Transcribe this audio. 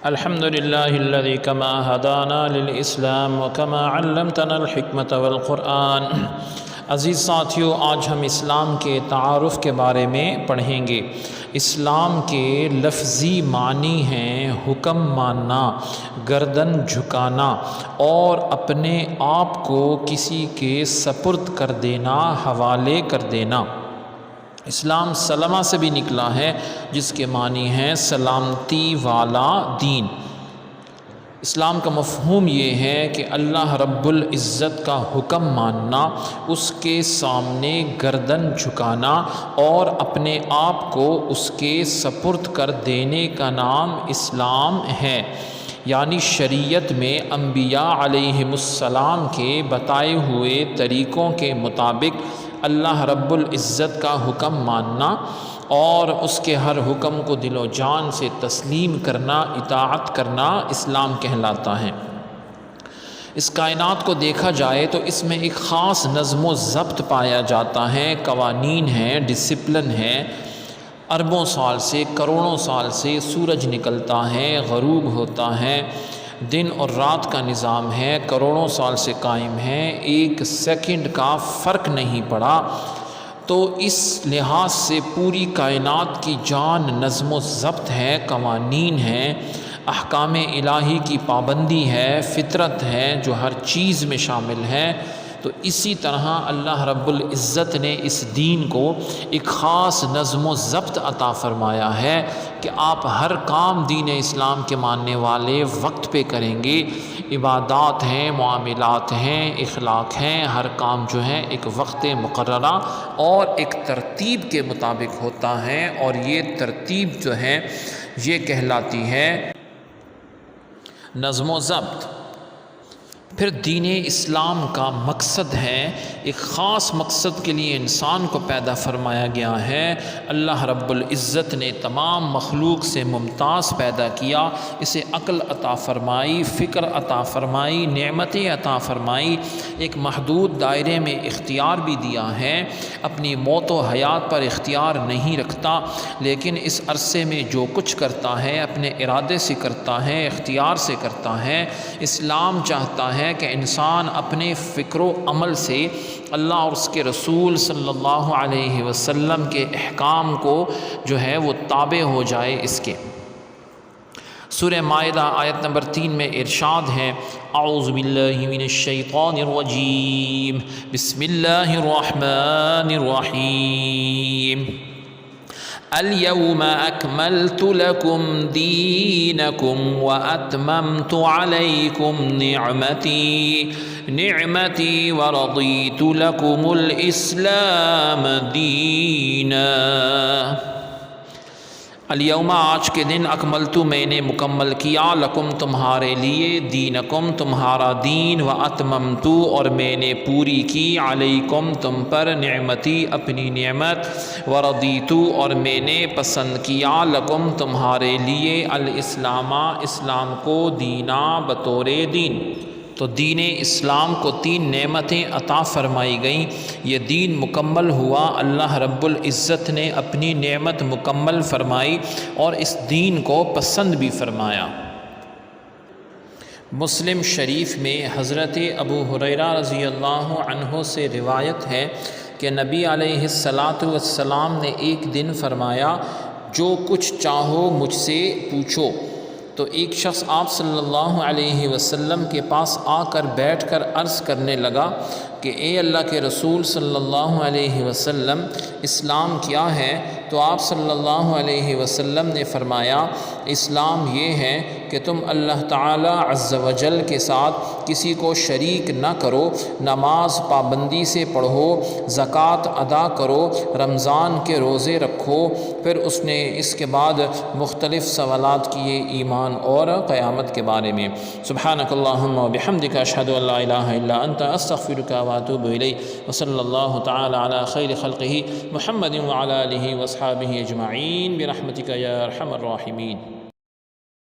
الحمد لله الذي كما هدانا للإسلام وكما علمتنا الحكمة والقرآن۔ عزیز ساتھیو، آج ہم اسلام کے تعارف کے بارے میں پڑھیں گے۔ اسلام کے لفظی معنی ہیں حکم ماننا، گردن جھکانا اور اپنے آپ کو کسی کے سپرد کر دینا، حوالے کر دینا۔ اسلام سلمہ سے بھی نکلا ہے، جس کے معنی ہیں سلامتی والا دین۔ اسلام کا مفہوم یہ ہے کہ اللہ رب العزت کا حکم ماننا، اس کے سامنے گردن جھکانا اور اپنے آپ کو اس کے سپرد کر دینے کا نام اسلام ہے۔ یعنی شریعت میں انبیاء علیہم السلام کے بتائے ہوئے طریقوں کے مطابق اللہ رب العزت کا حکم ماننا اور اس کے ہر حکم کو دل و جان سے تسلیم کرنا، اطاعت کرنا اسلام کہلاتا ہے۔ اس کائنات کو دیکھا جائے تو اس میں ایک خاص نظم و ضبط پایا جاتا ہے، قوانین ہیں، ڈسپلن ہے۔ اربوں سال سے، کروڑوں سال سے سورج نکلتا ہے، غروب ہوتا ہے، دن اور رات کا نظام ہے، کروڑوں سال سے قائم ہے، ایک سیکنڈ کا فرق نہیں پڑا۔ تو اس لحاظ سے پوری کائنات کی جان نظم و ضبط ہے، قوانین ہیں، احکام الہی کی پابندی ہے، فطرت ہے جو ہر چیز میں شامل ہے۔ تو اسی طرح اللہ رب العزت نے اس دین کو ایک خاص نظم و ضبط عطا فرمایا ہے کہ آپ ہر کام دین اسلام کے ماننے والے وقت پہ کریں گے۔ عبادات ہیں، معاملات ہیں، اخلاق ہیں، ہر کام جو ہے ایک وقت مقررہ اور ایک ترتیب کے مطابق ہوتا ہے، اور یہ ترتیب جو ہے یہ کہلاتی ہے نظم و ضبط۔ پھر دین اسلام کا مقصد ہے، ایک خاص مقصد کے لیے انسان کو پیدا فرمایا گیا ہے۔ اللہ رب العزت نے تمام مخلوق سے ممتاز پیدا کیا، اسے عقل عطا فرمائی، فکر عطا فرمائی، نعمتیں عطا فرمائی، ایک محدود دائرے میں اختیار بھی دیا ہے۔ اپنی موت و حیات پر اختیار نہیں رکھتا، لیکن اس عرصے میں جو کچھ کرتا ہے اپنے ارادے سے کرتا ہے، اختیار سے کرتا ہے۔ اسلام چاہتا ہے کہ انسان اپنے فکر و عمل سے اللہ اور اس کے رسول صلی اللہ علیہ وسلم کے احکام کو جو ہے وہ تابع ہو جائے اس کے۔ سورہ مائدہ آیت نمبر 3 میں ارشاد ہے، اعوذ باللہ من الشیطان الرجیم، بسم اللہ الرحمن الرحیم، اليوم اکملت لکم دینکم واتممت علیکم نعمتی ورضیت لکم الاسلام دینا۔ الیوم آج کے دن، اکملتو میں نے مکمل کیا، لکم تمہارے لیے، دینکم تمہارا دین، واتممتو اور میں نے پوری کی، علیکم تم پر، نعمتی اپنی نعمت، ورضیتو اور میں نے پسند کیا، لکم تمہارے لیے، الاسلام اسلام کو، دینا بطور دین۔ تو دین اسلام کو 3 نعمتیں عطا فرمائی گئیں، یہ دین مکمل ہوا، اللہ رب العزت نے اپنی نعمت مکمل فرمائی اور اس دین کو پسند بھی فرمایا۔ مسلم شریف میں حضرت ابو ہریرہ رضی اللہ عنہ سے روایت ہے کہ نبی علیہ السلام نے ایک دن فرمایا، جو کچھ چاہو مجھ سے پوچھو۔ تو ایک شخص آپ صلی اللہ علیہ وسلم کے پاس آ کر بیٹھ کر عرض کرنے لگا کہ اے اللہ کے رسول صلی اللہ علیہ وسلم، اسلام کیا ہے؟ تو آپ صلی اللہ علیہ وسلم نے فرمایا، اسلام یہ ہے کہ تم اللہ تعالی عز و جل کے ساتھ کسی کو شریک نہ کرو، نماز پابندی سے پڑھو، زکوٰۃ ادا کرو، رمضان کے روزے رکھو۔ پھر اس نے اس کے بعد مختلف سوالات کیے ایمان اور قیامت کے بارے میں۔ سبحانک اللہم و بحمدک، اشہد ان لا الہ الا انت، استغفرک واتوب الیک، وصلی اللہ تعالی علی خیر خلقہ محمد وعلی آلہ واصحابہ اجمعین برحمتک یا ارحم الراحمین۔